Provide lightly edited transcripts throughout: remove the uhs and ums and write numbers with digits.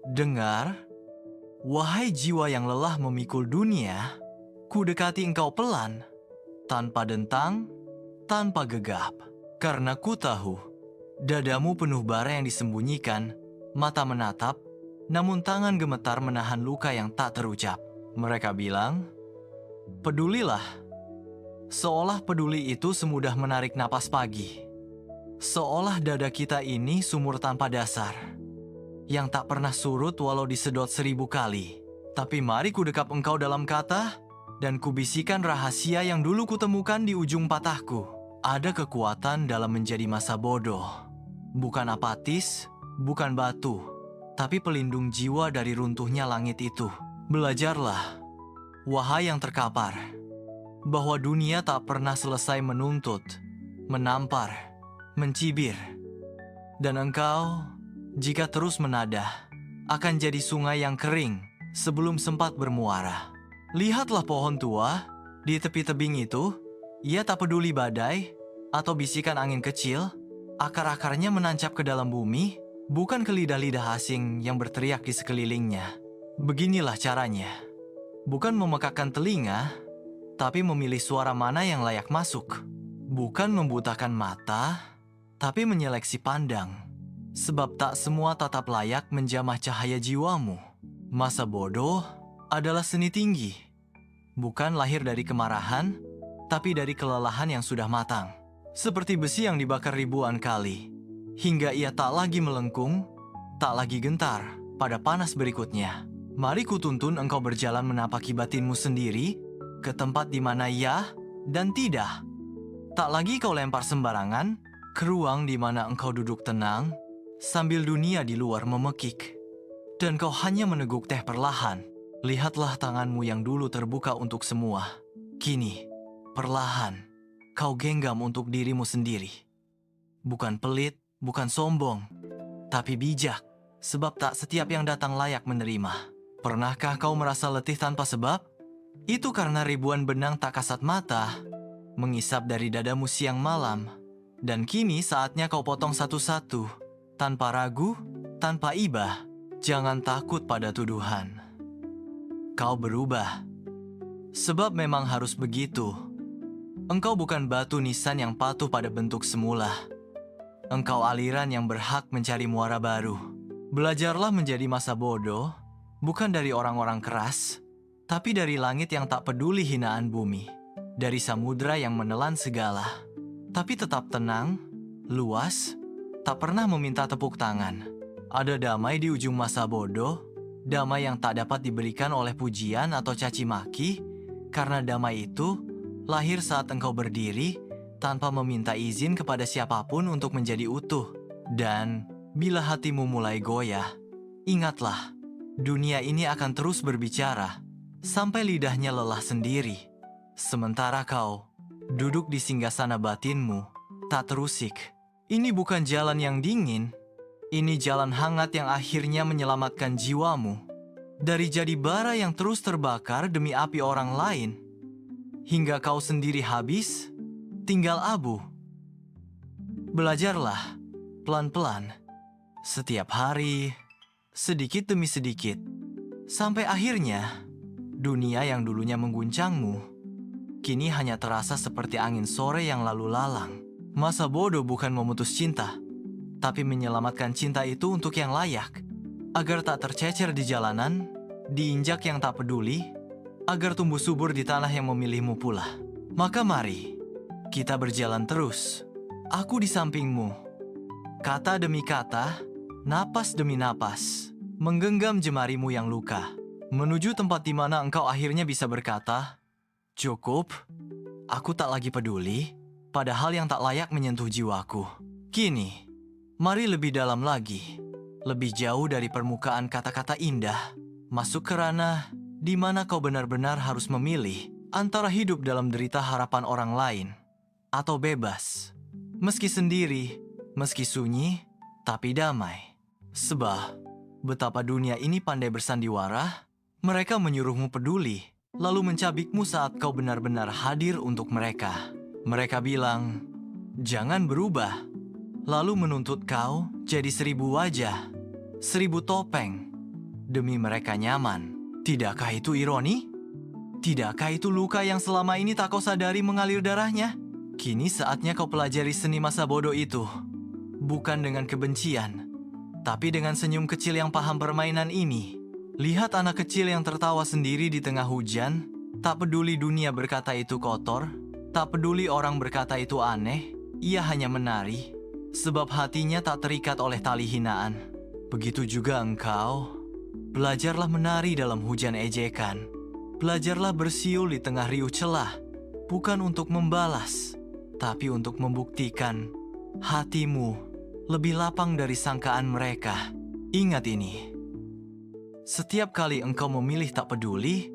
Dengar, wahai jiwa yang lelah memikul dunia, ku dekati engkau pelan, tanpa dentang, tanpa gegap. Karena ku tahu, dadamu penuh bara yang disembunyikan, mata menatap, namun tangan gemetar menahan luka yang tak terucap. Mereka bilang, pedulilah. Seolah peduli itu semudah menarik napas pagi. Seolah dada kita ini sumur tanpa dasar, yang tak pernah surut walau disedot 1000 kali. Tapi mari ku dekap engkau dalam kata, dan kubisikan rahasia yang dulu kutemukan di ujung patahku. Ada kekuatan dalam menjadi masa bodoh. Bukan apatis, bukan batu, tapi pelindung jiwa dari runtuhnya langit itu. Belajarlah, wahai yang terkapar, bahwa dunia tak pernah selesai menuntut, menampar, mencibir. Dan engkau, jika terus menadah, akan jadi sungai yang kering sebelum sempat bermuara. Lihatlah pohon tua di tepi tebing itu. Ia tak peduli badai atau bisikan angin kecil. Akar-akarnya menancap ke dalam bumi, bukan ke lidah-lidah asing yang berteriak di sekelilingnya. Beginilah caranya. Bukan memekakkan telinga, tapi memilih suara mana yang layak masuk. Bukan membutakan mata, tapi menyeleksi pandang. Sebab tak semua tatap layak menjamah cahaya jiwamu. Masa bodoh adalah seni tinggi. Bukan lahir dari kemarahan, tapi dari kelelahan yang sudah matang. Seperti besi yang dibakar ribuan kali, hingga ia tak lagi melengkung, tak lagi gentar pada panas berikutnya. Mari kutuntun engkau berjalan menapaki batinmu sendiri ke tempat di mana ya dan tidak. Tak lagi kau lempar sembarangan ke ruang di mana engkau duduk tenang, sambil dunia di luar memekik. Dan kau hanya meneguk teh perlahan. Lihatlah tanganmu yang dulu terbuka untuk semua. Kini, perlahan, kau genggam untuk dirimu sendiri. Bukan pelit, bukan sombong, tapi bijak, sebab tak setiap yang datang layak menerima. Pernahkah kau merasa letih tanpa sebab? Itu karena ribuan benang tak kasat mata mengisap dari dadamu siang malam. Dan kini saatnya kau potong satu-satu, tanpa ragu, tanpa ibah. Jangan takut pada tuduhan. Kau berubah, sebab memang harus begitu. Engkau bukan batu nisan yang patuh pada bentuk semula. Engkau aliran yang berhak mencari muara baru. Belajarlah menjadi masa bodoh, bukan dari orang-orang keras, tapi dari langit yang tak peduli hinaan bumi. Dari samudra yang menelan segala, tapi tetap tenang, luas, tak pernah meminta tepuk tangan. Ada damai di ujung masa bodoh, damai yang tak dapat diberikan oleh pujian atau caci maki, karena damai itu lahir saat engkau berdiri tanpa meminta izin kepada siapapun untuk menjadi utuh. Dan bila hatimu mulai goyah, ingatlah, dunia ini akan terus berbicara sampai lidahnya lelah sendiri. Sementara kau duduk di singgasana batinmu, tak terusik. Ini bukan jalan yang dingin. Ini jalan hangat yang akhirnya menyelamatkan jiwamu dari jadi bara yang terus terbakar demi api orang lain, hingga kau sendiri habis, tinggal abu. Belajarlah, pelan-pelan, setiap hari, sedikit demi sedikit, sampai akhirnya, dunia yang dulunya mengguncangmu, kini hanya terasa seperti angin sore yang lalu lalang. Masa bodoh bukan memutus cinta, tapi menyelamatkan cinta itu untuk yang layak, agar tak tercecer di jalanan, diinjak yang tak peduli, agar tumbuh subur di tanah yang memilihmu pula. Maka mari, kita berjalan terus. Aku di sampingmu. Kata demi kata, napas demi napas, menggenggam jemarimu yang luka, menuju tempat di mana engkau akhirnya bisa berkata, cukup, aku tak lagi peduli pada hal yang tak layak menyentuh jiwaku. Kini, mari lebih dalam lagi, lebih jauh dari permukaan kata-kata indah, masuk ke ranah di mana kau benar-benar harus memilih antara hidup dalam derita harapan orang lain, atau bebas, meski sendiri, meski sunyi, tapi damai. Sebab, betapa dunia ini pandai bersandiwara, mereka menyuruhmu peduli, lalu mencabikmu saat kau benar-benar hadir untuk mereka. Mereka bilang, jangan berubah. Lalu menuntut kau jadi 1000 wajah, 1000 topeng, demi mereka nyaman. Tidakkah itu ironi? Tidakkah itu luka yang selama ini tak kau sadari mengalir darahnya? Kini saatnya kau pelajari seni masa bodoh itu. Bukan dengan kebencian, tapi dengan senyum kecil yang paham permainan ini. Lihat anak kecil yang tertawa sendiri di tengah hujan. Tak peduli dunia berkata itu kotor, tak peduli orang berkata itu aneh. Ia hanya menari, sebab hatinya tak terikat oleh tali hinaan. Begitu juga engkau. Belajarlah menari dalam hujan ejekan. Belajarlah bersiul di tengah riuh celah, bukan untuk membalas, tapi untuk membuktikan hatimu lebih lapang dari sangkaan mereka. Ingat ini, setiap kali engkau memilih tak peduli,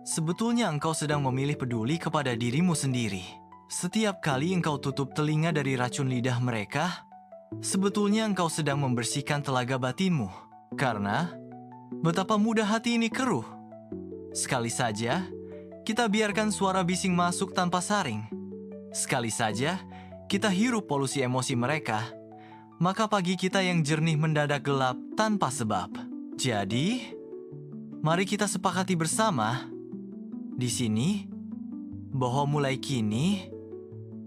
sebetulnya engkau sedang memilih peduli kepada dirimu sendiri. Setiap kali engkau tutup telinga dari racun lidah mereka, sebetulnya engkau sedang membersihkan telaga batinmu. Karena betapa mudah hati ini keruh. Sekali saja, kita biarkan suara bising masuk tanpa saring. Sekali saja, kita hirup polusi emosi mereka. Maka pagi kita yang jernih mendadak gelap tanpa sebab. Jadi, mari kita sepakati bersama di sini bahwa mulai kini,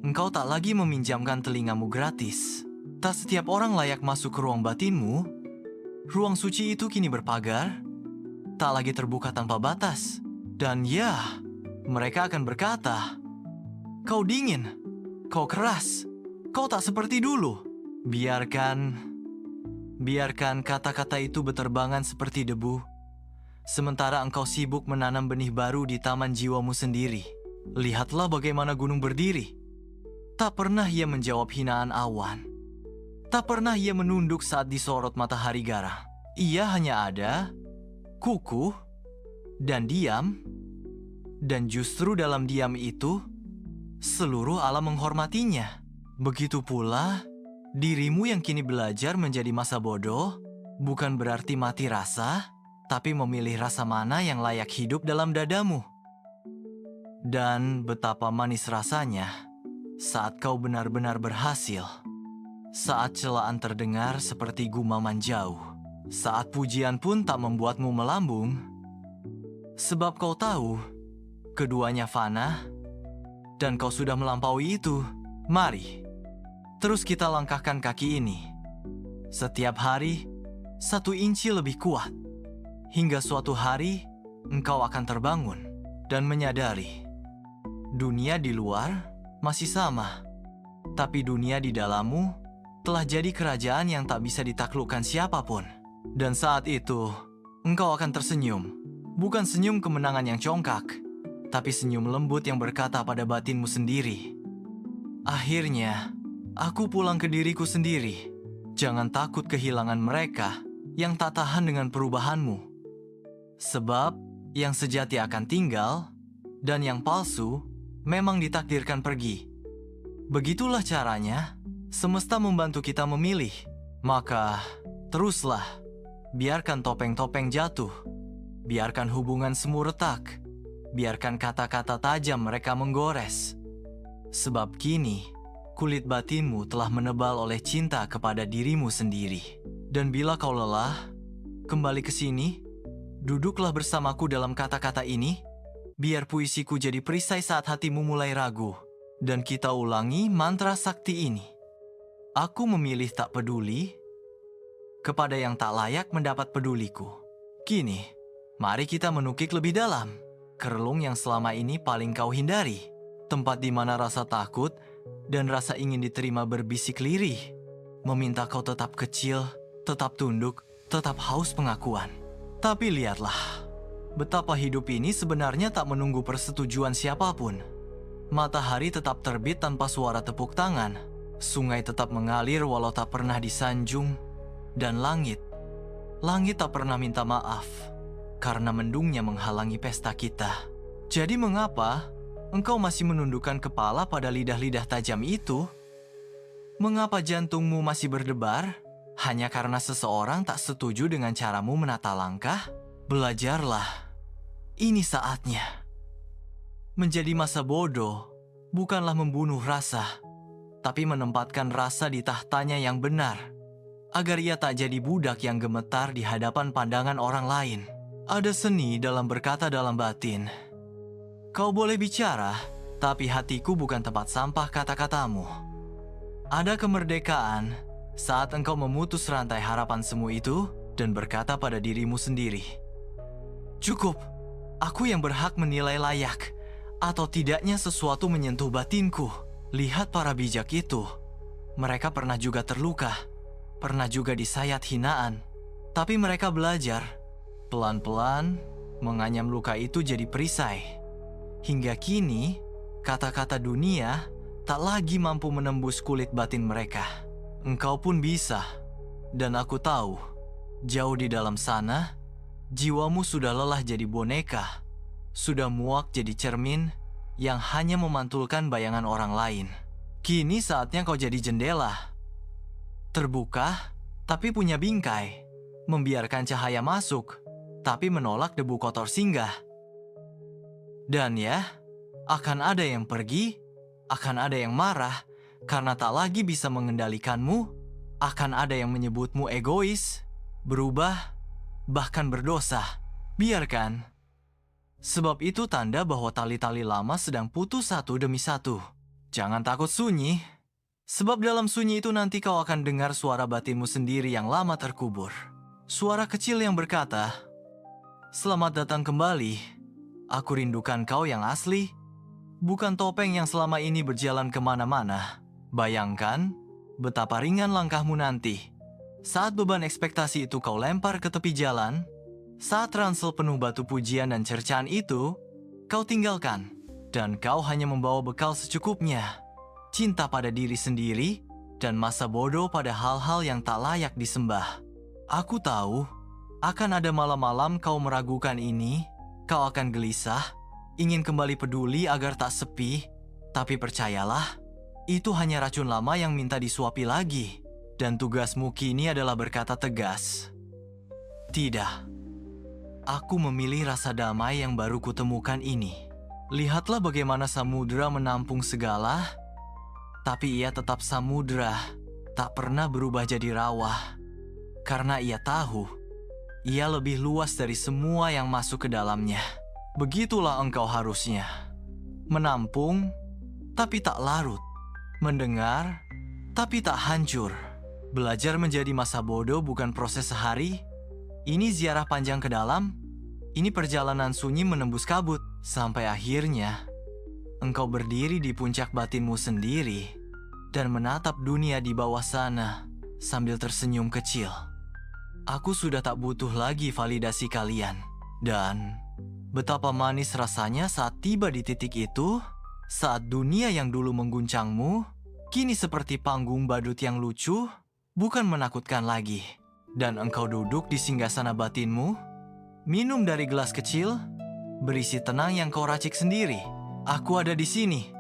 engkau tak lagi meminjamkan telingamu gratis. Tak setiap orang layak masuk ke ruang batinmu. Ruang suci itu kini berpagar, tak lagi terbuka tanpa batas. Dan ya, mereka akan berkata, kau dingin, kau keras, kau tak seperti dulu. Biarkan kata-kata itu berterbangan seperti debu, sementara engkau sibuk menanam benih baru di taman jiwamu sendiri. Lihatlah bagaimana gunung berdiri. Tak pernah ia menjawab hinaan awan. Tak pernah ia menunduk saat disorot matahari garang. Ia hanya ada, kukuh, dan diam, dan justru dalam diam itu, seluruh alam menghormatinya. Begitu pula, dirimu yang kini belajar menjadi masa bodoh, bukan berarti mati rasa, tapi memilih rasa mana yang layak hidup dalam dadamu. Dan betapa manis rasanya saat kau benar-benar berhasil. Saat celaan terdengar seperti gumaman jauh. Saat pujian pun tak membuatmu melambung. Sebab kau tahu, keduanya fana, dan kau sudah melampaui itu. Mari, terus kita langkahkan kaki ini. Setiap hari, 1 inci lebih kuat. Hingga suatu hari, engkau akan terbangun dan menyadari. Dunia di luar masih sama, tapi dunia di dalammu telah jadi kerajaan yang tak bisa ditaklukkan siapapun. Dan saat itu, engkau akan tersenyum. Bukan senyum kemenangan yang congkak, tapi senyum lembut yang berkata pada batinmu sendiri, akhirnya, aku pulang ke diriku sendiri. Jangan takut kehilangan mereka yang tak tahan dengan perubahanmu. Sebab yang sejati akan tinggal, dan yang palsu memang ditakdirkan pergi. Begitulah caranya, semesta membantu kita memilih. Maka, teruslah. Biarkan topeng-topeng jatuh. Biarkan hubungan semu retak. Biarkan kata-kata tajam mereka menggores. Sebab kini, kulit batinmu telah menebal oleh cinta kepada dirimu sendiri. Dan bila kau lelah, kembali ke sini, duduklah bersamaku dalam kata-kata ini. Biar puisiku jadi perisai saat hatimu mulai ragu. Dan kita ulangi mantra sakti ini. Aku memilih tak peduli kepada yang tak layak mendapat peduliku. Kini, mari kita menukik lebih dalam. Kerelung yang selama ini paling kau hindari. Tempat di mana rasa takut dan rasa ingin diterima berbisik lirih. Meminta kau tetap kecil, tetap tunduk, tetap haus pengakuan. Tapi lihatlah, betapa hidup ini sebenarnya tak menunggu persetujuan siapapun. Matahari tetap terbit tanpa suara tepuk tangan. Sungai tetap mengalir walau tak pernah disanjung. Dan langit tak pernah minta maaf karena mendungnya menghalangi pesta kita. Jadi mengapa engkau masih menundukkan kepala pada lidah-lidah tajam itu? Mengapa jantungmu masih berdebar hanya karena seseorang tak setuju dengan caramu menata langkah? Belajarlah. Ini saatnya. Menjadi masa bodoh bukanlah membunuh rasa, tapi menempatkan rasa di tahtanya yang benar. agar ia tak jadi budak yang gemetar di hadapan pandangan orang lain. Ada seni dalam berkata dalam batin. Kau boleh bicara, tapi hatiku bukan tempat sampah kata-katamu. Ada kemerdekaan saat engkau memutus rantai harapan semu itu dan berkata pada dirimu sendiri, cukup, aku yang berhak menilai layak atau tidaknya sesuatu menyentuh batinku. Lihat para bijak itu. Mereka pernah juga terluka, pernah juga disayat hinaan. Tapi mereka belajar, pelan-pelan menganyam luka itu jadi perisai. Hingga kini, kata-kata dunia tak lagi mampu menembus kulit batin mereka. Engkau pun bisa. Dan aku tahu, jauh di dalam sana, jiwamu sudah lelah jadi boneka, sudah muak jadi cermin yang hanya memantulkan bayangan orang lain. Kini saatnya kau jadi jendela. Terbuka, tapi punya bingkai. Membiarkan cahaya masuk, tapi menolak debu kotor singgah. Dan ya, akan ada yang pergi, akan ada yang marah, karena tak lagi bisa mengendalikanmu, akan ada yang menyebutmu egois, berubah, bahkan berdosa. Biarkan. Sebab itu tanda bahwa tali-tali lama sedang putus satu demi satu. Jangan takut sunyi, sebab dalam sunyi itu nanti kau akan dengar suara batinmu sendiri yang lama terkubur. Suara kecil yang berkata, selamat datang kembali, aku rindukan kau yang asli, bukan topeng yang selama ini berjalan kemana-mana. Bayangkan betapa ringan langkahmu nanti. Saat beban ekspektasi itu kau lempar ke tepi jalan, saat ransel penuh batu pujian dan cercaan itu, kau tinggalkan. Dan kau hanya membawa bekal secukupnya. Cinta pada diri sendiri dan masa bodoh pada hal-hal yang tak layak disembah. Aku tahu, akan ada malam-malam kau meragukan ini, kau akan gelisah, ingin kembali peduli agar tak sepi. Tapi percayalah, itu hanya racun lama yang minta disuapi lagi. Dan tugasmu kini adalah berkata tegas. Tidak. Aku memilih rasa damai yang baru kutemukan ini. Lihatlah bagaimana samudera menampung segala, tapi ia tetap samudera, tak pernah berubah jadi rawa. Karena ia tahu, ia lebih luas dari semua yang masuk ke dalamnya. Begitulah engkau harusnya. Menampung, tapi tak larut. Mendengar, tapi tak hancur. Belajar menjadi masa bodoh bukan proses sehari. Ini ziarah panjang ke dalam. Ini perjalanan sunyi menembus kabut. Sampai akhirnya, engkau berdiri di puncak batinmu sendiri dan menatap dunia di bawah sana sambil tersenyum kecil. Aku sudah tak butuh lagi validasi kalian. Dan betapa manis rasanya saat tiba di titik itu, saat dunia yang dulu mengguncangmu, kini seperti panggung badut yang lucu, bukan menakutkan lagi. Dan engkau duduk di singgasana batinmu, minum dari gelas kecil, berisi tenang yang kau racik sendiri. Aku ada di sini,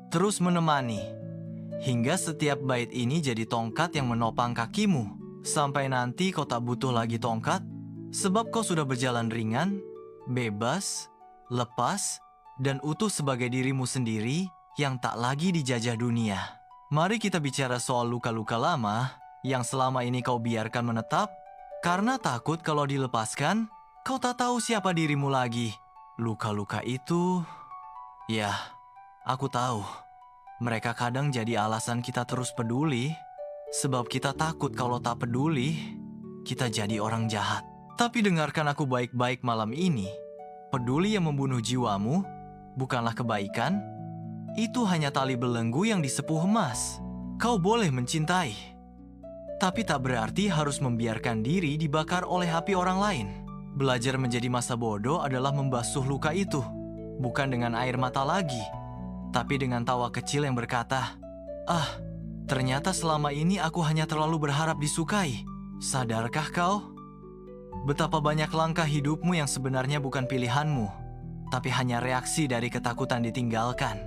terus menemani. Hingga setiap bait ini jadi tongkat yang menopang kakimu. Sampai nanti kau tak butuh lagi tongkat, sebab kau sudah berjalan ringan, bebas, lepas, dan utuh sebagai dirimu sendiri yang tak lagi dijajah dunia. Mari kita bicara soal luka-luka lama yang selama ini kau biarkan menetap, karena takut kalau dilepaskan, kau tak tahu siapa dirimu lagi. Luka-luka itu, ya, aku tahu. Mereka kadang jadi alasan kita terus peduli, sebab kita takut kalau tak peduli, kita jadi orang jahat. Tapi dengarkan aku baik-baik malam ini. Peduli yang membunuh jiwamu bukanlah kebaikan. Itu hanya tali belenggu yang disepuh emas. Kau boleh mencintai, tapi tak berarti harus membiarkan diri dibakar oleh api orang lain. Belajar menjadi masa bodoh adalah membasuh luka itu, bukan dengan air mata lagi, tapi dengan tawa kecil yang berkata, ternyata selama ini aku hanya terlalu berharap disukai. Sadarkah kau? Betapa banyak langkah hidupmu yang sebenarnya bukan pilihanmu, tapi hanya reaksi dari ketakutan ditinggalkan.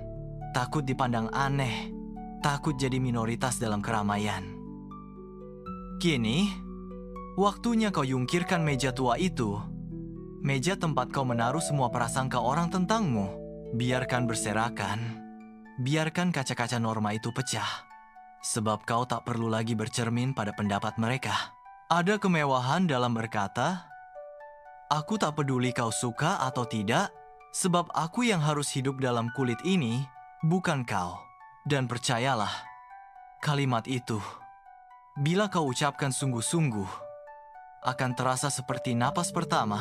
Takut dipandang aneh, takut jadi minoritas dalam keramaian. Kini, waktunya kau yungkirkan meja tua itu. Meja tempat kau menaruh semua prasangka orang tentangmu. Biarkan berserakan. Biarkan kaca-kaca norma itu pecah. sebab kau tak perlu lagi bercermin pada pendapat mereka. Ada kemewahan dalam berkata, "Aku tak peduli kau suka atau tidak, sebab aku yang harus hidup dalam kulit ini, bukan kau." Dan percayalah, kalimat itu, bila kau ucapkan sungguh-sungguh, akan terasa seperti napas pertama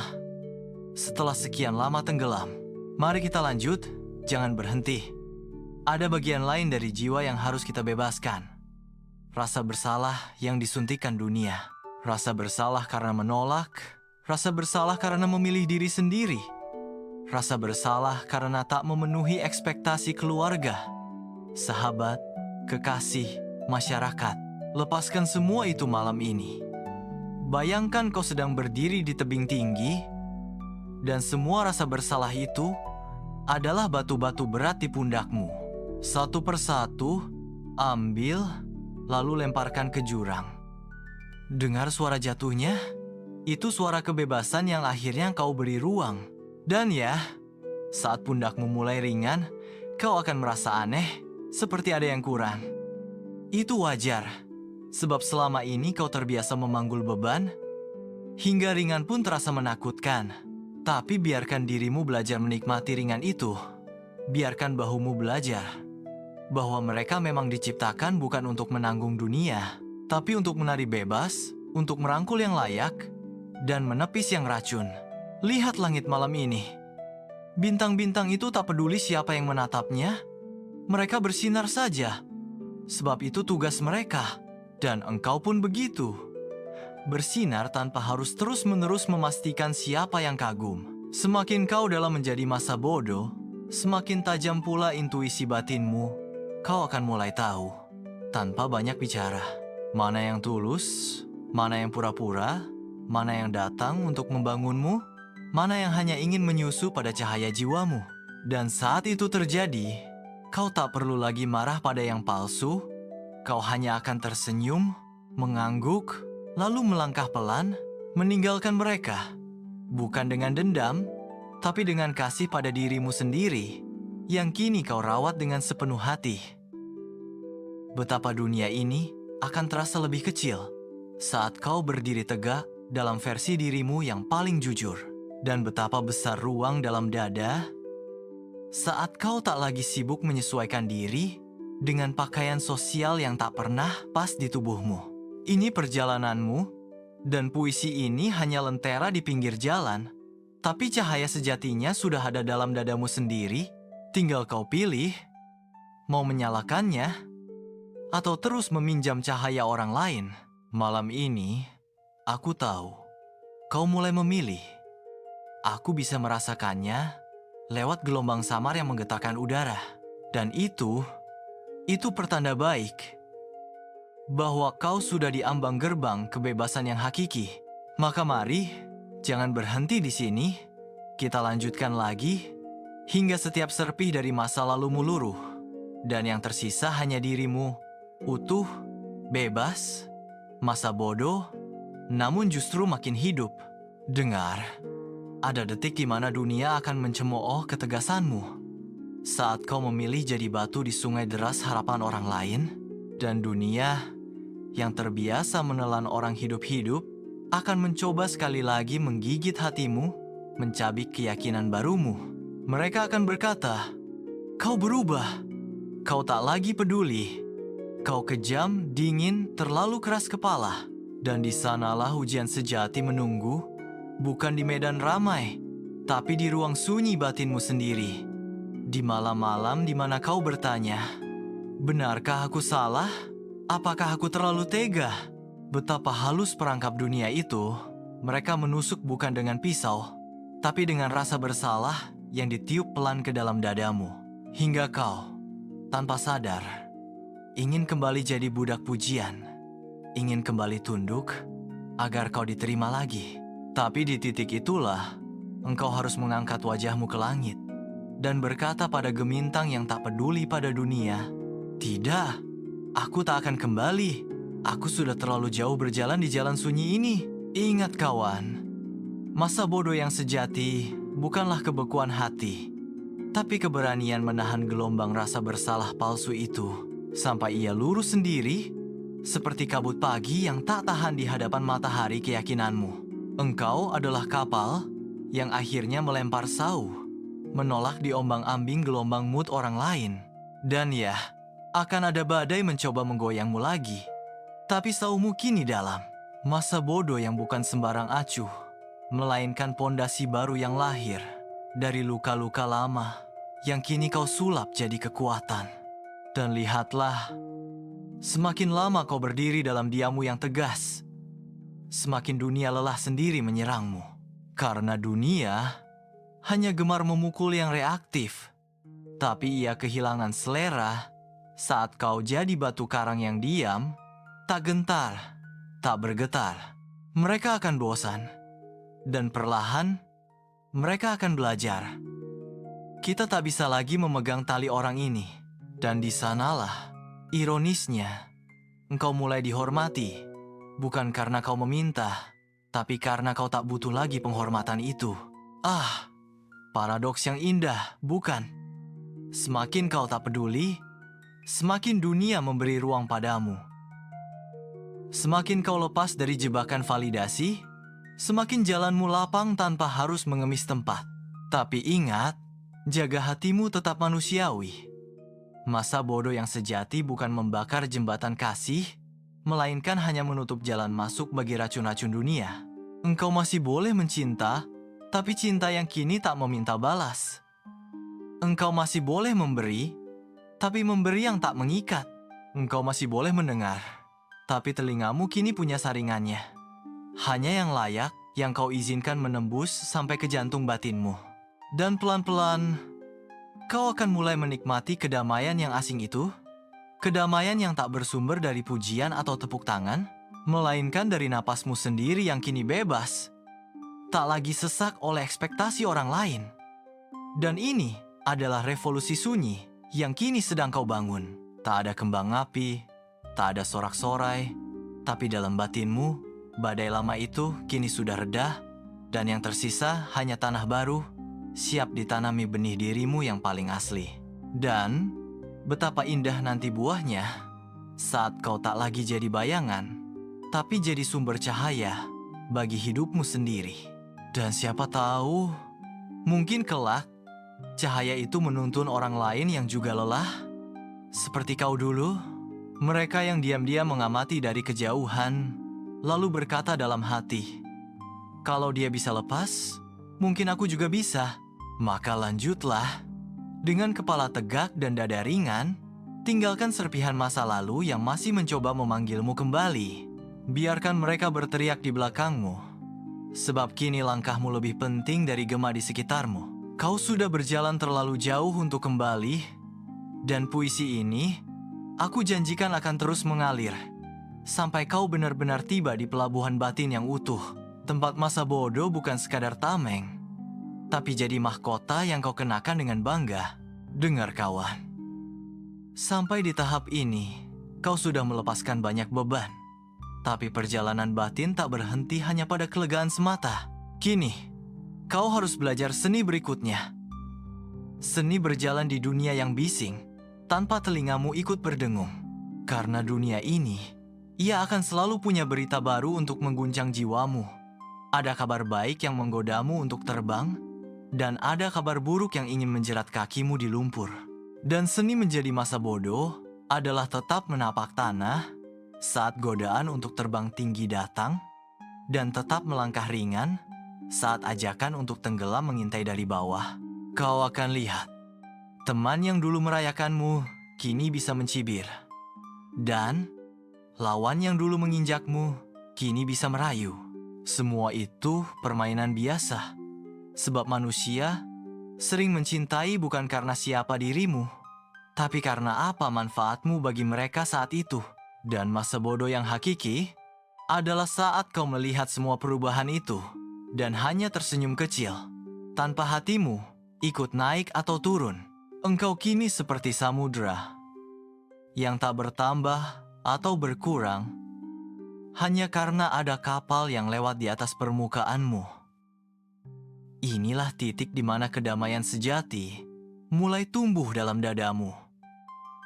setelah sekian lama tenggelam. Mari kita lanjut, jangan berhenti. Ada bagian lain dari jiwa yang harus kita bebaskan. Rasa bersalah yang disuntikkan dunia. Rasa bersalah karena menolak. Rasa bersalah karena memilih diri sendiri. Rasa bersalah karena tak memenuhi ekspektasi keluarga, sahabat, kekasih, masyarakat. Lepaskan semua itu malam ini. Bayangkan kau sedang berdiri di tebing tinggi, dan semua rasa bersalah itu adalah batu-batu berat di pundakmu. Satu persatu, ambil, lalu lemparkan ke jurang. Dengar suara jatuhnya? Itu suara kebebasan yang akhirnya kau beri ruang. Dan ya, saat pundakmu mulai ringan, kau akan merasa aneh, seperti ada yang kurang. Itu wajar, sebab selama ini kau terbiasa memanggul beban, hingga ringan pun terasa menakutkan. Tapi biarkan dirimu belajar menikmati ringan itu. Biarkan bahumu belajar bahwa mereka memang diciptakan bukan untuk menanggung dunia, tapi untuk menari bebas, untuk merangkul yang layak, dan menepis yang racun. Lihat langit malam ini. Bintang-bintang itu tak peduli siapa yang menatapnya. Mereka bersinar saja, sebab itu tugas mereka. Dan engkau pun begitu. Bersinar tanpa harus terus-menerus memastikan siapa yang kagum. Semakin kau dalam menjadi masa bodoh, semakin tajam pula intuisi batinmu. Kau akan mulai tahu, tanpa banyak bicara, mana yang tulus, mana yang pura-pura, mana yang datang untuk membangunmu, mana yang hanya ingin menyusu pada cahaya jiwamu. Dan saat itu terjadi, kau tak perlu lagi marah pada yang palsu. Kau hanya akan tersenyum, mengangguk, lalu melangkah pelan, meninggalkan mereka. Bukan dengan dendam, tapi dengan kasih pada dirimu sendiri, yang kini kau rawat dengan sepenuh hati. Betapa dunia ini akan terasa lebih kecil saat kau berdiri tegak dalam versi dirimu yang paling jujur. Dan betapa besar ruang dalam dada saat kau tak lagi sibuk menyesuaikan diri dengan pakaian sosial yang tak pernah pas di tubuhmu. Ini perjalananmu, dan puisi ini hanya lentera di pinggir jalan, tapi cahaya sejatinya sudah ada dalam dadamu sendiri. Tinggal kau pilih, mau menyalakannya, atau terus meminjam cahaya orang lain. Malam ini, aku tahu, kau mulai memilih. Aku bisa merasakannya lewat gelombang samar yang menggetarkan udara. Dan itu pertanda baik bahwa kau sudah di ambang gerbang kebebasan yang hakiki. Maka mari, jangan berhenti di sini. Kita lanjutkan lagi hingga setiap serpih dari masa lalumu luruh. Dan yang tersisa hanya dirimu, utuh, bebas, masa bodoh, namun justru makin hidup. Dengar, ada detik di mana dunia akan mencemooh ketegasanmu. Saat kau memilih jadi batu di sungai deras harapan orang lain, dan dunia yang terbiasa menelan orang hidup-hidup akan mencoba sekali lagi menggigit hatimu, mencabik keyakinan barumu. Mereka akan berkata, "Kau berubah, kau tak lagi peduli, kau kejam, dingin, terlalu keras kepala." Dan di sanalah ujian sejati menunggu, bukan di medan ramai, tapi di ruang sunyi batinmu sendiri. Di malam-malam di mana kau bertanya, "Benarkah aku salah? Apakah aku terlalu tega?" Betapa halus perangkap dunia itu. Mereka menusuk bukan dengan pisau, tapi dengan rasa bersalah yang ditiup pelan ke dalam dadamu. Hingga kau, tanpa sadar, ingin kembali jadi budak pujian. Ingin kembali tunduk agar kau diterima lagi. Tapi di titik itulah, engkau harus mengangkat wajahmu ke langit dan berkata pada gemintang yang tak peduli pada dunia, "Tidak, aku tak akan kembali. Aku sudah terlalu jauh berjalan di jalan sunyi ini." Ingat kawan, masa bodoh yang sejati bukanlah kebekuan hati, tapi keberanian menahan gelombang rasa bersalah palsu itu. sampai ia lurus sendiri, seperti kabut pagi yang tak tahan di hadapan matahari keyakinanmu. Engkau adalah kapal yang akhirnya melempar sauh, menolak diombang-ambing gelombang mood orang lain. Dan ya, akan ada badai mencoba menggoyangmu lagi. Tapi sauhmu kini dalam masa bodoh yang bukan sembarang acuh, melainkan pondasi baru yang lahir dari luka-luka lama yang kini kau sulap jadi kekuatan. Dan lihatlah, semakin lama kau berdiri dalam diammu yang tegas, semakin dunia lelah sendiri menyerangmu. Karena dunia hanya gemar memukul yang reaktif, tapi ia kehilangan selera saat kau jadi batu karang yang diam, tak gentar, tak bergetar. Mereka akan bosan, dan perlahan mereka akan belajar. Kita tak bisa lagi memegang tali orang ini, dan di sanalah ironisnya engkau mulai dihormati, bukan karena kau meminta, tapi karena kau tak butuh lagi penghormatan itu. Paradoks yang indah, bukan? Semakin kau tak peduli, semakin dunia memberi ruang padamu. Semakin kau lepas dari jebakan validasi, semakin jalanmu lapang tanpa harus mengemis tempat. Tapi ingat, jaga hatimu tetap manusiawi. Masa bodoh yang sejati bukan membakar jembatan kasih, melainkan hanya menutup jalan masuk bagi racun-racun dunia. Engkau masih boleh mencinta, tapi cinta yang kini tak meminta balas. Engkau masih boleh memberi, tapi memberi yang tak mengikat. Engkau masih boleh mendengar, tapi telingamu kini punya saringannya. Hanya yang layak yang kau izinkan menembus sampai ke jantung batinmu. Dan pelan-pelan, kau akan mulai menikmati kedamaian yang asing itu. Kedamaian yang tak bersumber dari pujian atau tepuk tangan, melainkan dari napasmu sendiri yang kini bebas. Tak lagi sesak oleh ekspektasi orang lain. Dan ini adalah revolusi sunyi yang kini sedang kau bangun. Tak ada kembang api, tak ada sorak-sorai, tapi dalam batinmu, badai lama itu kini sudah reda, dan yang tersisa hanya tanah baru, siap ditanami benih dirimu yang paling asli. Dan betapa indah nanti buahnya saat kau tak lagi jadi bayangan, tapi jadi sumber cahaya bagi hidupmu sendiri. Dan siapa tahu, mungkin kelak cahaya itu menuntun orang lain yang juga lelah, seperti kau dulu. Mereka yang diam-diam mengamati dari kejauhan, lalu berkata dalam hati, kalau dia bisa lepas, mungkin aku juga bisa. Maka lanjutlah. Dengan kepala tegak dan dada ringan, tinggalkan serpihan masa lalu yang masih mencoba memanggilmu kembali. Biarkan mereka berteriak di belakangmu. Sebab kini langkahmu lebih penting dari gema di sekitarmu. Kau sudah berjalan terlalu jauh untuk kembali, dan puisi ini aku janjikan akan terus mengalir sampai kau benar-benar tiba di pelabuhan batin yang utuh. Tempat masa bodoh bukan sekadar tameng, tapi jadi mahkota yang kau kenakan dengan bangga. Dengar kawan, sampai di tahap ini kau sudah melepaskan banyak beban. Tapi perjalanan batin tak berhenti hanya pada kelegaan semata. Kini, kau harus belajar seni berikutnya. Seni berjalan di dunia yang bising, tanpa telingamu ikut berdengung. Karena dunia ini, ia akan selalu punya berita baru untuk mengguncang jiwamu. Ada kabar baik yang menggodamu untuk terbang, dan ada kabar buruk yang ingin menjerat kakimu di lumpur. Dan seni menjadi masa bodoh adalah tetap menapak tanah saat godaan untuk terbang tinggi datang, dan tetap melangkah ringan saat ajakan untuk tenggelam mengintai dari bawah. Kau akan lihat, teman yang dulu merayakanmu kini bisa mencibir. Dan lawan yang dulu menginjakmu kini bisa merayu. Semua itu permainan biasa, sebab manusia sering mencintai bukan karena siapa dirimu, tapi karena apa manfaatmu bagi mereka saat itu. Dan masa bodoh yang hakiki adalah saat kau melihat semua perubahan itu dan hanya tersenyum kecil. Tanpa hatimu ikut naik atau turun, engkau kini seperti samudera yang tak bertambah atau berkurang hanya karena ada kapal yang lewat di atas permukaanmu. Inilah titik di mana kedamaian sejati mulai tumbuh dalam dadamu.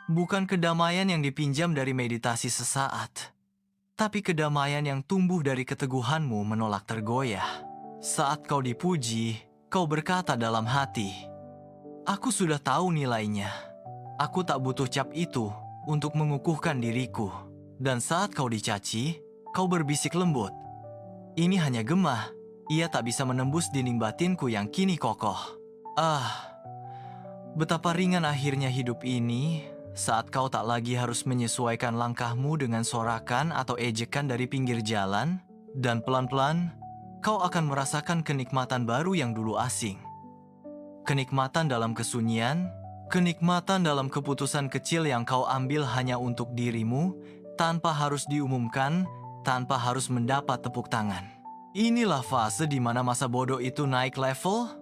Bukan kedamaian yang dipinjam dari meditasi sesaat, tapi kedamaian yang tumbuh dari keteguhanmu menolak tergoyah. Saat kau dipuji, kau berkata dalam hati, "Aku sudah tahu nilainya. Aku tak butuh cap itu untuk mengukuhkan diriku." Dan saat kau dicaci, kau berbisik lembut, "Ini hanya gemah. Ia tak bisa menembus dinding batinku yang kini kokoh." Ah, betapa ringan akhirnya hidup ini saat kau tak lagi harus menyesuaikan langkahmu dengan sorakan atau ejekan dari pinggir jalan, dan pelan-pelan kau akan merasakan kenikmatan baru yang dulu asing. Kenikmatan dalam kesunyian, kenikmatan dalam keputusan kecil yang kau ambil hanya untuk dirimu, tanpa harus diumumkan, tanpa harus mendapat tepuk tangan. Inilah fase di mana masa bodoh itu naik level,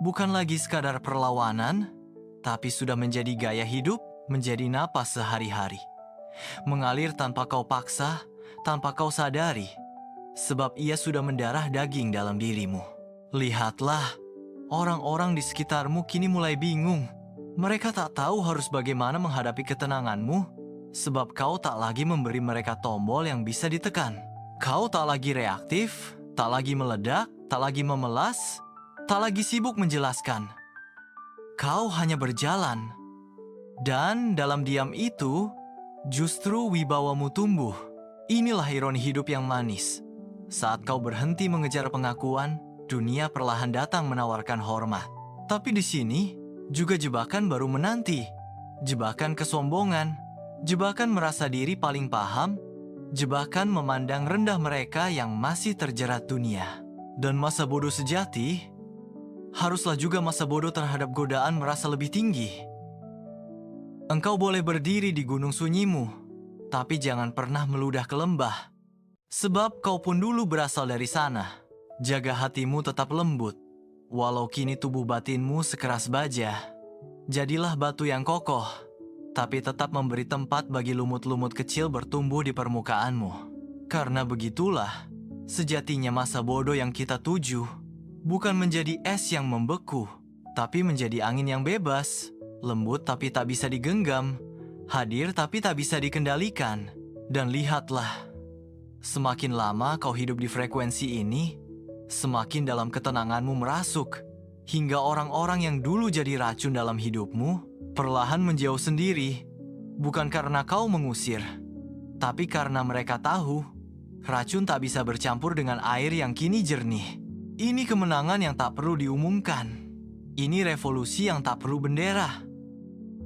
bukan lagi sekadar perlawanan, tapi sudah menjadi gaya hidup, menjadi napas sehari-hari. Mengalir tanpa kau paksa, tanpa kau sadari, sebab ia sudah mendarah daging dalam dirimu. Lihatlah, orang-orang di sekitarmu kini mulai bingung. Mereka tak tahu harus bagaimana menghadapi ketenanganmu, sebab kau tak lagi memberi mereka tombol yang bisa ditekan. Kau tak lagi reaktif, tak lagi meledak, tak lagi memelas, tak lagi sibuk menjelaskan. Kau hanya berjalan. Dan dalam diam itu, justru wibawamu tumbuh. Inilah ironi hidup yang manis. Saat kau berhenti mengejar pengakuan, dunia perlahan datang menawarkan hormat. Tapi di sini, juga jebakan baru menanti. Jebakan kesombongan, jebakan merasa diri paling paham, jebakan memandang rendah mereka yang masih terjerat dunia. Dan masa bodoh sejati, haruslah juga masa bodoh terhadap godaan merasa lebih tinggi. Engkau boleh berdiri di gunung sunyimu, tapi jangan pernah meludah ke lembah. Sebab kau pun dulu berasal dari sana. Jaga hatimu tetap lembut, walau kini tubuh batinmu sekeras baja. Jadilah batu yang kokoh, tapi tetap memberi tempat bagi lumut-lumut kecil bertumbuh di permukaanmu. Karena begitulah, sejatinya masa bodoh yang kita tuju, bukan menjadi es yang membeku, tapi menjadi angin yang bebas. Lembut tapi tak bisa digenggam, hadir tapi tak bisa dikendalikan. Dan lihatlah, semakin lama kau hidup di frekuensi ini, semakin dalam ketenanganmu merasuk, hingga orang-orang yang dulu jadi racun dalam hidupmu, perlahan menjauh sendiri, bukan karena kau mengusir, tapi karena mereka tahu, racun tak bisa bercampur dengan air yang kini jernih. Ini kemenangan yang tak perlu diumumkan. Ini revolusi yang tak perlu bendera.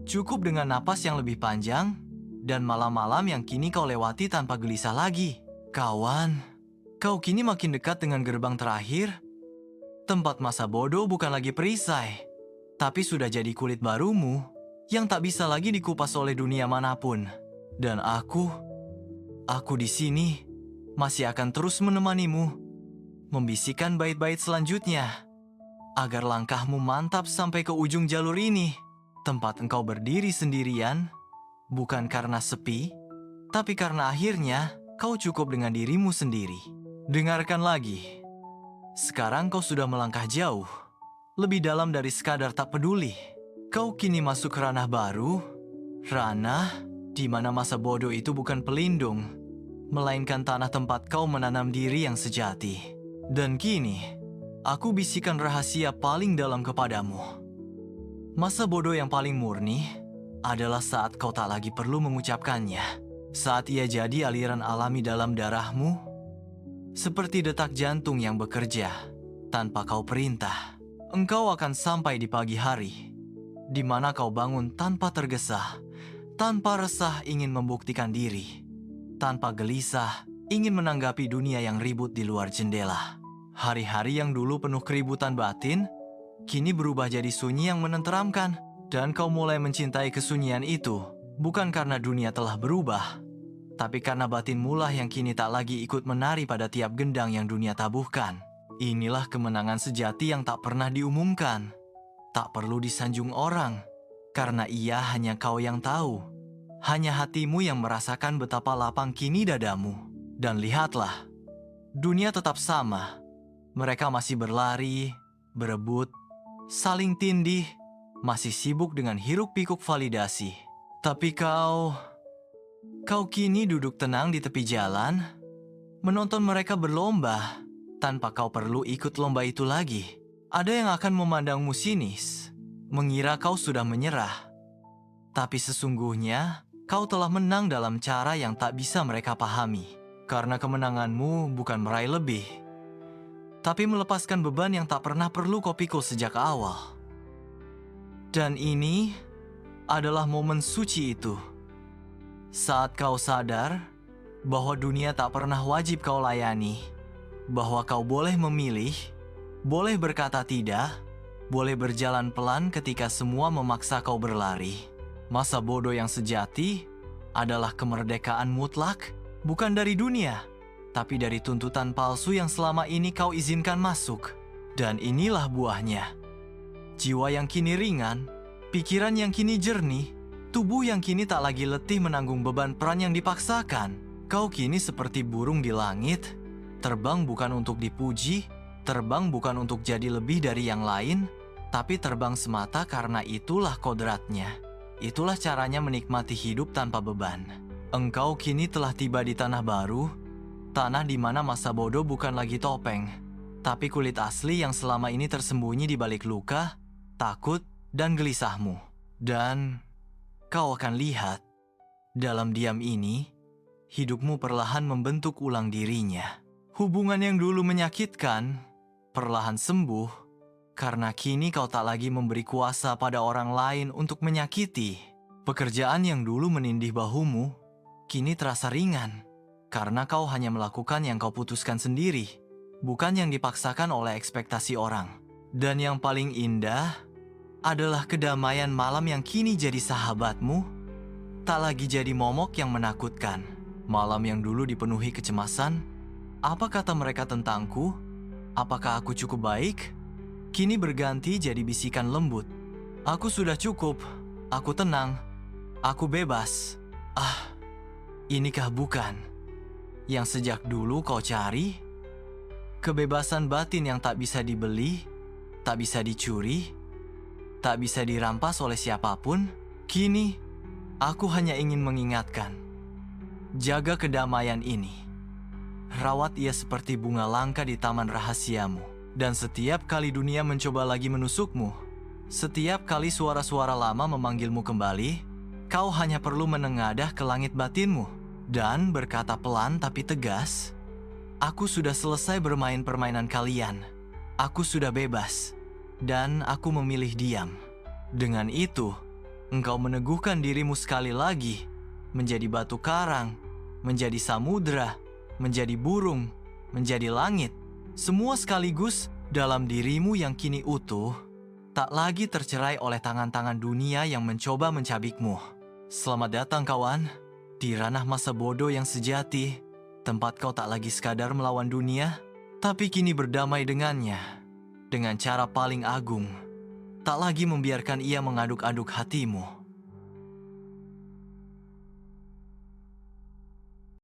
Cukup dengan napas yang lebih panjang, dan malam-malam yang kini kau lewati tanpa gelisah lagi. Kawan, kau kini makin dekat dengan gerbang terakhir. Tempat masa bodoh bukan lagi perisai, tapi sudah jadi kulit barumu yang tak bisa lagi dikupas oleh dunia manapun. Dan aku di sini masih akan terus menemanimu, membisikkan bait-bait selanjutnya, agar langkahmu mantap sampai ke ujung jalur ini. Tempat engkau berdiri sendirian, bukan karena sepi, tapi karena akhirnya kau cukup dengan dirimu sendiri. Dengarkan lagi. Sekarang kau sudah melangkah jauh, lebih dalam dari sekadar tak peduli. Kau kini masuk ranah baru, ranah di mana masa bodoh itu bukan pelindung, melainkan tanah tempat kau menanam diri yang sejati. Dan kini, aku bisikan rahasia paling dalam kepadamu. Masa bodoh yang paling murni adalah saat kau tak lagi perlu mengucapkannya. Saat ia jadi aliran alami dalam darahmu, seperti detak jantung yang bekerja tanpa kau perintah. Engkau akan sampai di pagi hari, di mana kau bangun tanpa tergesa, tanpa resah ingin membuktikan diri, tanpa gelisah ingin menanggapi dunia yang ribut di luar jendela. Hari-hari yang dulu penuh keributan batin, kini berubah jadi sunyi yang menenteramkan, dan kau mulai mencintai kesunyian itu, bukan karena dunia telah berubah, tapi karena batinmu lah yang kini tak lagi ikut menari pada tiap gendang yang dunia tabuhkan. Inilah kemenangan sejati yang tak pernah diumumkan, tak perlu disanjung orang, karena ia hanya kau yang tahu, hanya hatimu yang merasakan betapa lapang kini dadamu. Dan lihatlah, dunia tetap sama, mereka masih berlari, berebut, saling tindih, masih sibuk dengan hiruk-pikuk validasi. Tapi kau kini duduk tenang di tepi jalan, menonton mereka berlomba, tanpa kau perlu ikut lomba itu lagi. Ada yang akan memandangmu sinis, mengira kau sudah menyerah. Tapi sesungguhnya, kau telah menang dalam cara yang tak bisa mereka pahami. Karena kemenanganmu bukan meraih lebih, tapi melepaskan beban yang tak pernah perlu kau pikul sejak awal. Dan ini adalah momen suci itu. Saat kau sadar bahwa dunia tak pernah wajib kau layani, bahwa kau boleh memilih, boleh berkata tidak, boleh berjalan pelan ketika semua memaksa kau berlari. Masa bodoh yang sejati adalah kemerdekaan mutlak, bukan dari dunia, tapi dari tuntutan palsu yang selama ini kau izinkan masuk. Dan inilah buahnya. Jiwa yang kini ringan, pikiran yang kini jernih, tubuh yang kini tak lagi letih menanggung beban peran yang dipaksakan. Kau kini seperti burung di langit, terbang bukan untuk dipuji, terbang bukan untuk jadi lebih dari yang lain, tapi terbang semata karena itulah kodratnya. Itulah caranya menikmati hidup tanpa beban. Engkau kini telah tiba di tanah baru, tanah di mana masa bodoh bukan lagi topeng, tapi kulit asli yang selama ini tersembunyi di balik luka, takut, dan gelisahmu. Dan kau akan lihat, dalam diam ini, hidupmu perlahan membentuk ulang dirinya. Hubungan yang dulu menyakitkan, perlahan sembuh, karena kini kau tak lagi memberi kuasa pada orang lain untuk menyakiti. Pekerjaan yang dulu menindih bahumu, kini terasa ringan, karena kau hanya melakukan yang kau putuskan sendiri, bukan yang dipaksakan oleh ekspektasi orang. Dan yang paling indah adalah kedamaian malam yang kini jadi sahabatmu, tak lagi jadi momok yang menakutkan. Malam yang dulu dipenuhi kecemasan, apa kata mereka tentangku? Apakah aku cukup baik? Kini berganti jadi bisikan lembut. Aku sudah cukup, aku tenang, aku bebas. Inikah bukan yang sejak dulu kau cari? Kebebasan batin yang tak bisa dibeli, tak bisa dicuri, tak bisa dirampas oleh siapapun. Kini, aku hanya ingin mengingatkan. Jaga kedamaian ini. Rawat ia seperti bunga langka di taman rahasiamu. Dan setiap kali dunia mencoba lagi menusukmu, setiap kali suara-suara lama memanggilmu kembali, kau hanya perlu menengadah ke langit batinmu dan berkata pelan tapi tegas, "Aku sudah selesai bermain permainan kalian. Aku sudah bebas. Dan aku memilih diam." Dengan itu, engkau meneguhkan dirimu sekali lagi, menjadi batu karang, menjadi samudera, menjadi burung, menjadi langit, semua sekaligus dalam dirimu yang kini utuh, tak lagi tercerai oleh tangan-tangan dunia yang mencoba mencabikmu. Selamat datang kawan, di ranah masa bodoh yang sejati, tempat kau tak lagi sekadar melawan dunia, tapi kini berdamai dengannya. Dengan cara paling agung, tak lagi membiarkan ia mengaduk-aduk hatimu.